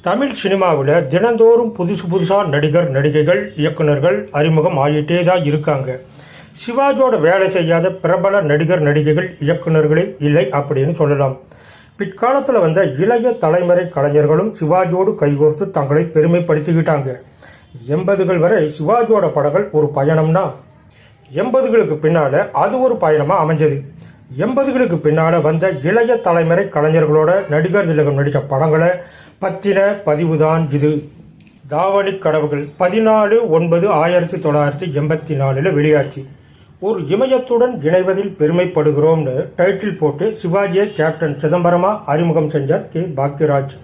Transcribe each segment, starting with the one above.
தமிழ் சினிமாவில் தினந்தோறும் புதுசாக நடிகர் நடிகைகள் இயக்குநர்கள் அறிமுகம் ஆகிட்டே தான் இருக்காங்க. சிவாஜியோட வேலை செய்யாத பிரபல நடிகர் நடிகைகள் இயக்குநர்களே இல்லை அப்படின்னு சொல்லலாம். பிற்காலத்தில் வந்த இளைய தலைமுறை கலைஞர்களும் சிவாஜியோடு கைகோர்த்து தங்களை பெருமைப்படுத்திக்கிட்டாங்க. 80கள் வரை சிவாஜியோட படங்கள் ஒரு பயணம்னா 80களுக்கு பின்னால அது ஒரு பயணமாக அமைஞ்சது. 80களுக்கு பின்னால் வந்த இளைய தலைமுறை கலைஞர்களோட நடிகர் திலகம் நடித்த படங்களை பற்றின பதிவு தான் இது. தாவணி கனவுகள் 14/9/1984 வெளியாச்சு. ஒரு இமயத்துடன் இணைவதில் பெருமைப்படுகிறோம்னு டைட்டில் போட்டு சிவாஜியை கேப்டன் சிதம்பரமா அறிமுகம் செஞ்சார் கே. பாக்யராஜ்.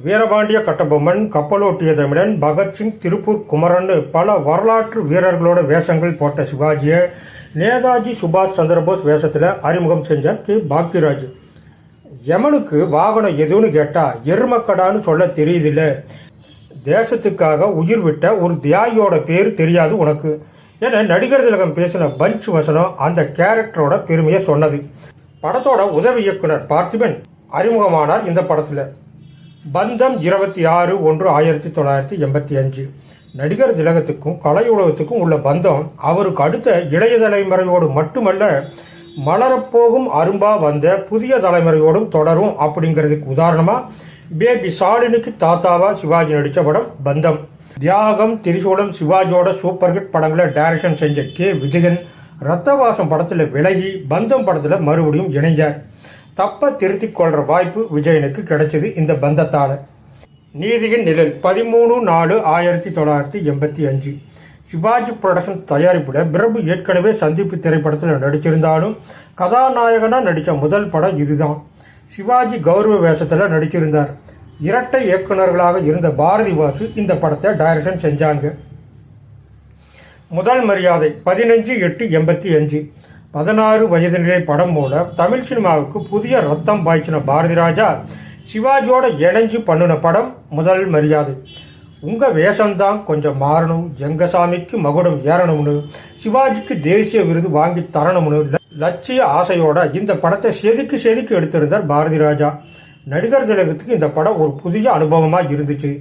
வீரபாண்டிய கட்டபொம்மன், கப்பலோட்டிய தமிழன், பகத்சிங், திருப்பூர் குமரன் பல வரலாற்று வீரர்களோட வேஷங்கள் போட்ட சிவாஜியை நேதாஜி சுபாஷ் சந்திரபோஸ் வேஷத்தில் அறிமுகம் செஞ்சார் கே. பாக்யராஜ். யமனுக்கு வாகனம் எதுன்னு கேட்டா எருமக்கடான்னு சொல்ல தெரியுதில்ல. தேசத்துக்காக உயிர் விட்ட ஒரு தியாகியோட பேர் தெரியாது உனக்கு என நடிகர் திலகம் பேசின பஞ்ச் வசனம் அந்த கேரக்டரோட பெருமையை சொன்னது. படத்தோட உதவி இயக்குனர் பார்த்திபன் அறிமுகமானார் இந்த படத்தில். பந்தம் 26/1/1985. நடிகர் திலகத்துக்கும் கலை உலகத்துக்கும் உள்ள பந்தம் அவருக்கு அடுத்த இளைய தலைமுறையோடு மட்டுமல்ல, மலரப்போகும் அரும்பா வந்த புதிய தலைமுறையோடும் தொடரும் அப்படிங்கிறதுக்கு உதாரணமா பேபி ஷாலினிக்கு தாத்தாவா சிவாஜி நடித்த படம் பந்தம். தியாகம், திரிசூலம் சிவாஜியோட சூப்பர் ஹிட் படங்களை டைரக்ஷன் செஞ்ச கே. விஜயன் ரத்தவாசம் படத்தில் விலகி பந்தம் படத்தில் மறுபடியும் இணைஞ்சார். தப்ப திருத்திக் கொள்ற வாய்ப்பு விஜயனுக்கு கிடைச்சது இந்த பந்தத்தால. நீதியின் நிழல் 13/4/1985. சிவாஜி புரொடக்ஷன் தயாரிப்புல பிரபு ஏற்கனவே சந்திப்பு திரைப்படத்தில் நடிச்சிருந்தாலும் கதாநாயகனா நடித்த முதல் படம் இதுதான். சிவாஜி கௌரவ வேஷத்தில் நடிச்சிருந்தார். இரட்டை இயக்குநர்களாக இருந்த பாரதி வாசு இந்த படத்தை டைரக்ஷன் செஞ்சாங்க. முதல் மரியாதை 15/8/85. 16 வயது நிலை படம் மூலம் தமிழ் சினிமாவுக்கு புதிய ரத்தம் பாய்ச்சின பாரதி ராஜா சிவாஜியோட இணைஞ்சு பண்ணின படம் முதல் மரியாதை. உங்க வேஷம்தான் கொஞ்சம் மாறணும், எங்க சாமிக்கு மகுடம் ஏறணும்னு, சிவாஜிக்கு தேசிய விருது வாங்கி தரணும்னு லட்சிய ஆசையோட இந்த படத்தை செதுக்கி எடுத்திருந்தார் பாரதி ராஜா. நடிகர் திலகத்துக்கு இந்த படம் ஒரு புதிய அனுபவமா இருந்துச்சு.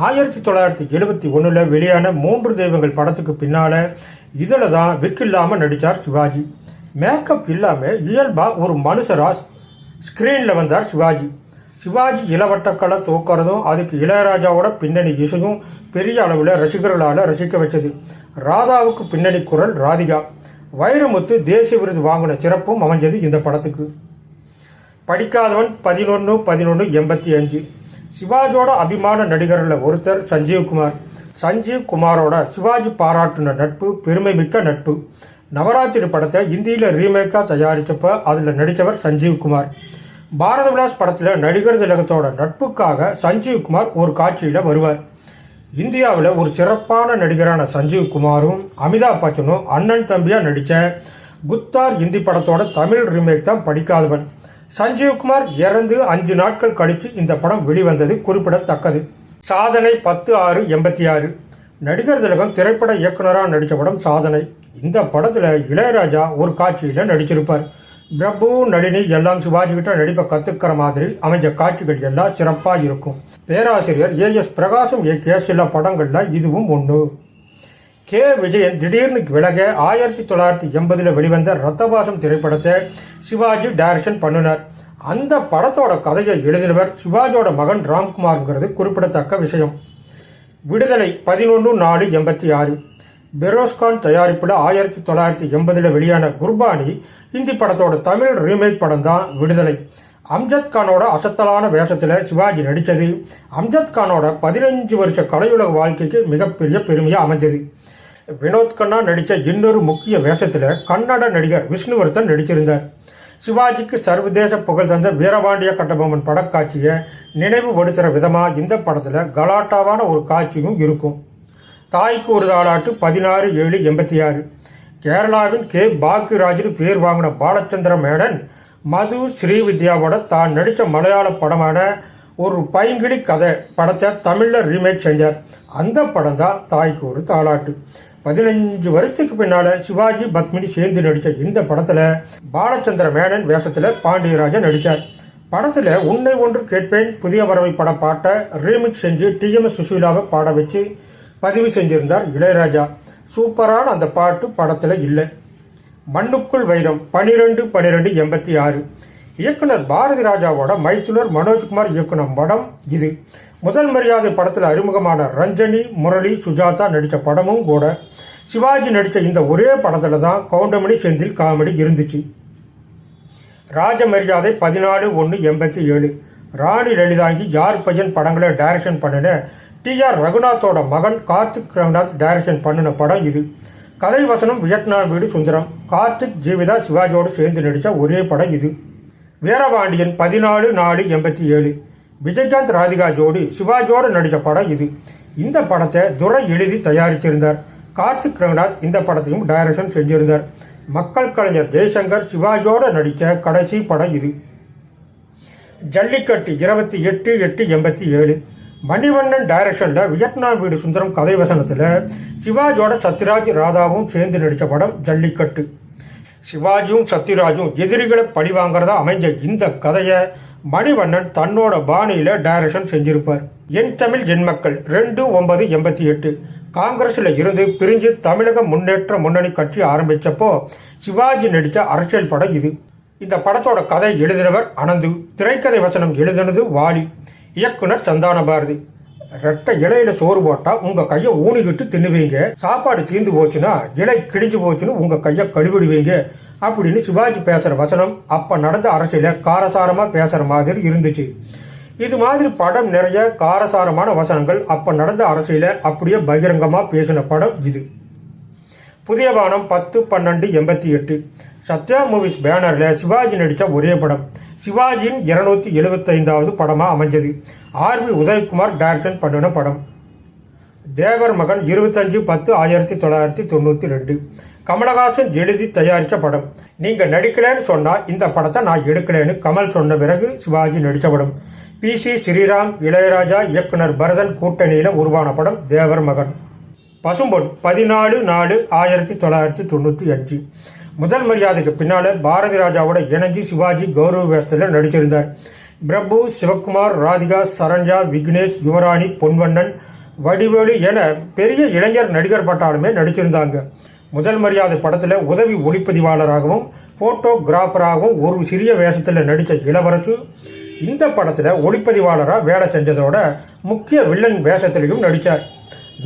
1971 வெளியான 3 தெய்வங்கள் படத்துக்கு பின்னால இதுல தான் விக் இல்லாம நடிச்சார் சிவாஜி. மேக்கப் இல்லாம இயல்பா ஒரு மனுஷரா ஸ்கிரீன்ல வந்தார் சிவாஜி. சிவாஜி இளவட்டக்களை தூக்கிறதும் அதுக்கு இளையராஜாவோட பின்னணி இசையும் பெரிய அளவில் ரசிகர்களால் ரசிக்க வச்சது. ராதாவுக்கு பின்னணி குரல் ராதிகா. வைரமுத்து தேசிய விருது வாங்கின சிறப்பும் அமைஞ்சது இந்த படத்துக்கு. படிக்காதவன் 11/11/85. சிவாஜியோட அபிமான நடிகர்களில் ஒருத்தர் சஞ்சீவ்குமார். சஞ்சீவ்குமாரோட சிவாஜி பாராட்டின நட்பு பெருமை மிக்க நட்பு. நவராத்திரி படத்தை இந்தியில ரீமேக்கா தயாரிச்சப்ப அதில் நடித்தவர் சஞ்சீவ்குமார். பாரத விலாஸ் படத்தில் நடிகர் திலகத்தோட நட்புக்காக சஞ்சீவ்குமார் ஒரு காட்சியில வருவார். இந்தியாவில் ஒரு சிறப்பான நடிகரான சஞ்சீவ்குமாரும் அமிதாப் பச்சனும் அண்ணன் தம்பியா நடித்த குத்தார் இந்தி படத்தோட தமிழ் ரீமேக் தான் படிக்காதவன். சஞ்சீவ்குமார் இறந்து 5 நாட்கள் கழித்து இந்த படம் வெளிவந்தது குறிப்பிடத்தக்கது. சாதனை 10/6/86. நடிகர் திலகம் திரைப்பட இயக்குனராக நடித்த படம் சாதனை. இந்த படத்தில் இளையராஜா ஒரு காட்சியில் நடிச்சிருப்பார். பிரபு, நளினி எல்லாம் சிவாஜி கிட்ட நடிப்பை கத்துக்கிற மாதிரி அமைஞ்ச காட்சிகள் எல்லாம் சிறப்பாக இருக்கும். பேராசிரியர் A.S. பிரகாசம் இயக்கிய சில படங்கள்ல இதுவும் ஒன்று. கே. விஜயன் திடீர்னு விலக 1980 வெளிவந்த ரத்தவாசம் திரைப்படத்தை சிவாஜி டைரக்ஷன் பண்ணினார். அந்த படத்தோட கதையை எழுதினவர் சிவாஜியோட மகன் ராம்குமார்ங்கிறது குறிப்பிடத்தக்க விஷயம். விடுதலை 11/4/86. பெரோஸ்கான் தயாரிப்புல 1980 வெளியான குர்பானி இந்தி படத்தோட தமிழ் ரீமேக் படம் தான் விடுதலை. அம்ஜத் கானோட அசத்தலான வேஷத்துல சிவாஜி நடித்தது அம்ஜத் கானோட 15 வருஷ கலையுலக வாழ்க்கைக்கு மிகப்பெரிய பெருமையா அமைஞ்சது. வினோத் கண்ணா நடித்த இன்னொரு முக்கிய வேஷத்துல கன்னட நடிகர் விஷ்ணுவர்தன் நடிச்சிருந்தார். சிவாஜிக்கு சர்வதேச புகழ் தந்த வீரபாண்டிய கட்டபொம்மன் படக்காட்சியை நினைவுபடுத்துற விதமா இந்த படத்துல கலாட்டாவான ஒரு காட்சியும் இருக்கும். தாய்க்கு ஒரு தாலாட்டு 16/7/86. கேரளாவின் கே. பாக்யராஜின் பேர் வாங்கின பாலச்சந்திர மேனன் மது ஸ்ரீவித்யாவோட தான் நடித்த மலையாள படமான ஒரு பைங்கிளி கதை படத்தை தமிழில் ரீமேக் செஞ்சார். அந்த படம் தான் தாய்க்கு ஒரு தாலாட்டு. 15 வருஷத்துக்கு பின்னால சிவாஜி பத்மினி சேர்ந்து நடித்த இந்த படத்தில் பாலச்சந்திர மேனன் வேஷத்தில் பாண்டியராஜன் நடித்தார். படத்துல உன்னை ஒன்று கேட்பேன் புதிய வரவை படம் பாட்டை ரீமிக்ஸ் செஞ்சு டிஎம்எஸ் சுசீலாவை பாட வச்சு பதிவு செஞ்சிருந்தார் இளையராஜா. சூப்பரான அந்த பாட்டு படத்துல இல்லை. மண்ணுக்குள் வைரம் 12/12/86 இயக்குனர் பாரதி ராஜாவோட மைத்துனர் மனோஜ்குமார் இயக்குனர் படம் இது. முதல் மரியாதை படத்தில் அறிமுகமான ரஞ்சனி, முரளி, சுஜாதா நடித்த படமும் கூட. சிவாஜி நடித்த இந்த ஒரே படத்துல தான் கவுண்டமணி செந்தில் காமெடி இருந்துச்சு. ராஜமரியாதை 14/1/87 ராணி லலிதாங்கி யார் பையன் படங்களை டைரக்ஷன் பண்ணின டி.ஆர். ரகுநாத்தோட மகன் கார்த்திக் ரகுநாத் டைரக்ஷன் பண்ணின படம் இது. கதை வசனம் வியட்நாம் வீடு சுந்தரம். கார்த்திக், ஜீவிதா, சிவாஜியோடு சேர்ந்து நடித்த ஒரே படம் இது. வீரபாண்டியன் 14/4/87 விஜயகாந்த் ராதிகா ஜோடி சிவாஜியோடு நடித்த படம் இது. இந்த படத்தை துரை எழுதி தயாரிச்சிருந்தார். கார்த்திக் ரகுநாத் இந்த படத்தையும் டைரக்ஷன் செஞ்சிருந்தார். மக்கள் கலைஞர் ஜெய்சங்கர் சிவாஜியோடு நடித்த கடைசி படம் இது. ஜல்லிக்கட்டு 28/8/87 மணிவண்ணன் டைரக்ஷன்ல வியட்நாம் வீடு சுந்தரம் கதை வசனத்துல சிவாஜியோட சத்யராஜ், ராதாவும் சேர்ந்து நடித்த படம் ஜல்லிக்கட்டு. சிவாஜியும் சத்யராஜும் எதிரிகளை பழி வாங்கறதா அமைஞ்ச இந்த கதையை மணிவண்ணன் தன்னோட பாணியில டைரக்ஷன் செஞ்சிருப்பார். என் தமிழ் என் மக்கள் 2/9/88 காங்கிரஸ்ல இருந்து பிரிஞ்சு தமிழக முன்னேற்ற முன்னணி கட்சி ஆரம்பிச்சப்போ சிவாஜி நடித்த அரசியல் படம் இது. இந்த படத்தோட கதை எழுதினவர் அனந்து, திரைக்கதை வசனம் எழுதினது வாலி, இயக்குனர் சந்தான பாரதி. ரெட்டை இலையில சோறு போட்டா உங்க கையை ஊனிக்கிட்டு தின்னுவீங்க, சாப்பாடு தீர்ந்து போச்சுன்னா இலை கிழிஞ்சு போச்சுன்னு உங்க கையை கழுவிடுவீங்க அப்படின்னு சிவாஜி பேசுற வசனம் அப்ப நடந்த அரசியல காரசாரமா பேசுற மாதிரி இருந்துச்சு. இது மாதிரி படம் நிறைய காரசாரமான வசனங்கள் அப்ப நடந்த அரசியல அப்படியே பகிரங்கமா பேசின படம் இது. புதிய வானம் 10/12/88 சத்யா மூவிஸ் பேனர்ல சிவாஜி நடித்த ஒரே படம். சிவாஜியின் 275வது படமா அமைஞ்சது. ஆர்.வி. உதயகுமார் டைரக்ஷன் பண்ணின படம். தேவர் மகன் 25/10/1992 கமலஹாசன் எழுதி தயாரித்த படம். நீங்க நடிக்கலன்னு சொன்னா இந்த படத்தை நான் எடுக்கலன்னு கமல் சொன்ன பிறகு சிவாஜி நடித்த படம். பி.சி. ஸ்ரீராம், இளையராஜா, இயக்குனர் பரதன் கூட்டணியில உருவான படம் தேவர் மகன். பசும்பொன் 14/4/1995 முதல் மரியாதைக்கு பின்னால பாரதி ராஜாவோட இணைஞ்சு சிவாஜி கௌரவ வேஷத்துல நடிச்சிருந்தார். பிரபு, சிவகுமார், ராதிகா, சரண்யா, விக்னேஷ், யுவராணி, பொன்வண்ணன், வடிவேலு என பெரிய இளைஞர் நடிகர் பட்டாலுமே நடிச்சிருந்தாங்க. முதல் மரியாதை படத்துல உதவி ஒளிப்பதிவாளராகவும் போட்டோகிராஃபராகவும் ஒரு சிறிய வேஷத்துல நடித்த இளவரசு இந்த படத்துல ஒளிப்பதிவாளரா வேலை செஞ்சதோட முக்கிய வில்லன் வேஷத்திலையும் நடிச்சார்.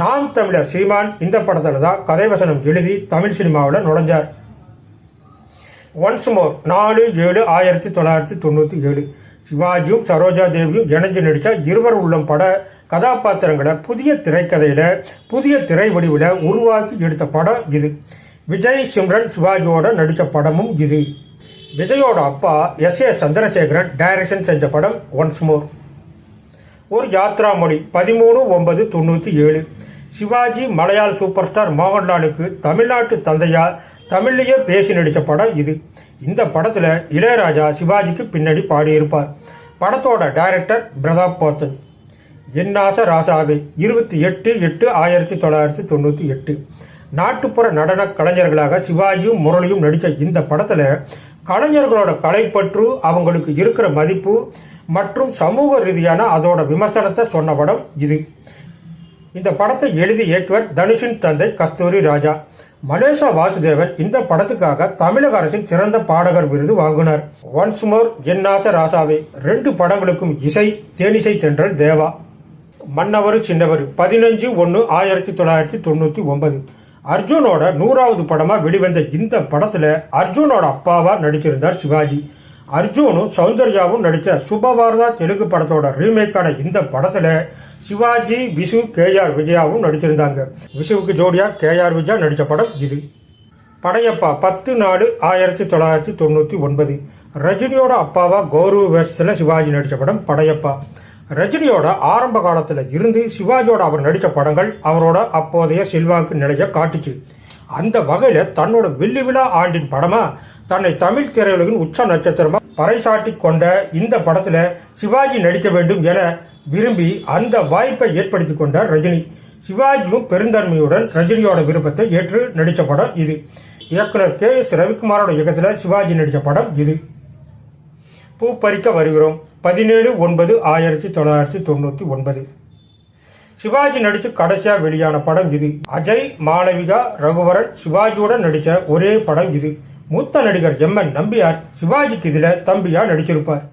நாம் தமிழர் சீமான் இந்த படத்துல தான் கதைவசனம் எழுதி தமிழ் சினிமாவில் நுழைஞ்சார். ஒன்ஸ் மோர் 4/7/1997 சிவாஜியும் சரோஜா தேவியும் இணைஞ்சு நடித்த இருவர் உள்ளம் பட கதாபாத்திரங்களை புதிய திரைக்கதையில புதிய திரை வடிவில் உருவாக்கி எடுத்த படம் இது. விஜய், சிம்ரன் சிவாஜியோட நடித்த படமும் இது. விஜயோட அப்பா S.A. சந்திரசேகரன் டைரக்ஷன் செஞ்ச படம் ஒன்ஸ் மோர். ஒரு யாத்ரா மொழி 13/9/97 சிவாஜி மலையாள சூப்பர் ஸ்டார் மோகன்லாலுக்கு தமிழ்நாட்டு தந்தையா தமிழ்லேயே பேசி நடித்த படம் இது. இந்த படத்துல இளையராஜா சிவாஜிக்கு பின்னாடி பாடியிருப்பார். படத்தோட டைரக்டர் பிரதாப் போத்தன். என்னாச ராசாவே 28/8/1998 நாட்டுப்புற நடன கலைஞர்களாக சிவாஜியும் முரளியும் நடித்த இந்த படத்துல கலைஞர்களோட கலைப்பற்று, அவங்களுக்கு இருக்கிற மதிப்பு மற்றும் சமூக ரீதியான அதோட விமர்சனத்தை சொன்ன படம் இது. இந்த படத்தை எழுதி இயக்குவர் தனுஷின் தந்தை கஸ்தூரி ராஜா. மலேசியா வாசுதேவன் இந்த படத்துக்காக தமிழக அரசின் சிறந்த பாடகர் விருது வாங்கினார். ஒன்ஸ் மோர், என்னாச ராசாவே 2 படங்களுக்கும் இசை தேனிசை தென்றல் தேவா. மன்னவர் சின்னவர் 15/1/1999 அர்ஜுனோட 100வது படமா வெளிவந்த இந்த படத்துல அர்ஜுனோட அப்பாவா நடிச்சிருந்தார் சிவாஜி. அர்ஜுனும் சௌந்தர்யாவும் நடிச்ச சுபவாரதா தெலுங்கு படத்தோட ரீமேக்கான இந்த படத்துல சிவாஜி, விசு, K.R. விஜயாவும் நடிச்சிருந்தாங்க. விசுவுக்கு ஜோடியா K.R. விஜயா நடிச்ச படம் இது. படையப்பா 10/4/1999 ரஜினியோட அப்பாவா கௌரவ வேஷத்துல சிவாஜி நடிச்ச படம் படையப்பா. ரஜினியோட ஆரம்ப காலத்துல இருந்து சிவாஜியோட அவர் நடித்த படங்கள் அவரோட அப்போதைய செல்வாக்கு நிலைய காட்டுச்சு. அந்த வகையில தன்னோட வெள்ளி விழா ஆண்டின் படமா தன்னை தமிழ் திரையுலகின் உச்ச நட்சத்திரமா பறைசாட்டி கொண்ட இந்த படத்துல சிவாஜி நடிக்க வேண்டும் என விரும்பி அந்த வாய்ப்பை ஏற்படுத்தி கொண்டார் ரஜினி. சிவாஜியும் பெருந்தன்மையுடன் ரஜினியோட விருப்பத்தை ஏற்று நடித்த படம் இது. இயக்குனர் K.S. ரவிக்குமாரோட இயக்கத்துல சிவாஜி நடித்த படம் இது. பூ பறிக்க வருகிறோம் 17/9/1999. சிவாஜி நடிச்சு கடைசியா வெளியான படம் இது. அஜய், மாளவிகா, ரகுவரன் சிவாஜியுடன் நடிச்ச ஒரே படம் இது. மூத்த நடிகர் MN நம்பியார் சிவாஜிக்கு இதுல தம்பியா நடிச்சிருப்பார்.